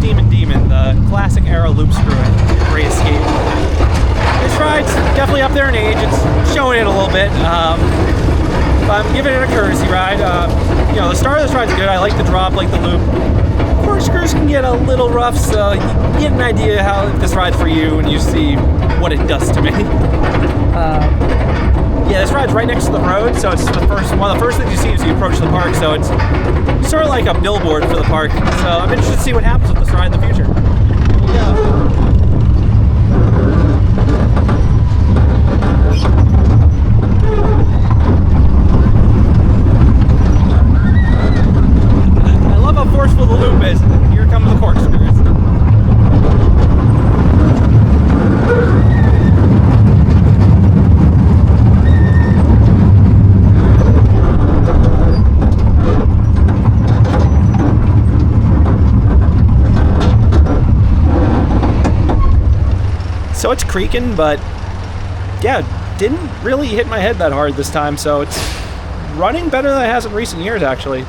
Steamin Demon, the classic era loop screw in Great Escape. This ride's definitely up there in age. It's showing it a little bit. But I'm giving it a courtesy ride. You know, the start of this ride's good. I like the drop, like the loop. Corkscrews can get a little rough, so you get an idea how this ride's for you and you see what it does to me. Yeah, this ride's right next to the road, so it's one of the first things you see as you approach the park, so it's sort of like a billboard for the park. So I'm interested to see what happens with this ride in the future. Yeah. I love how forceful the loop is. Here come the corkscrews. So it's creaking, but yeah, didn't really hit my head that hard this time, so it's running better than it has in recent years, actually.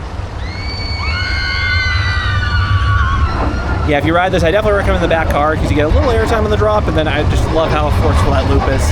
Yeah, if you ride this, I definitely recommend the back car because you get a little airtime on the drop, and then I just love how forceful that loop is.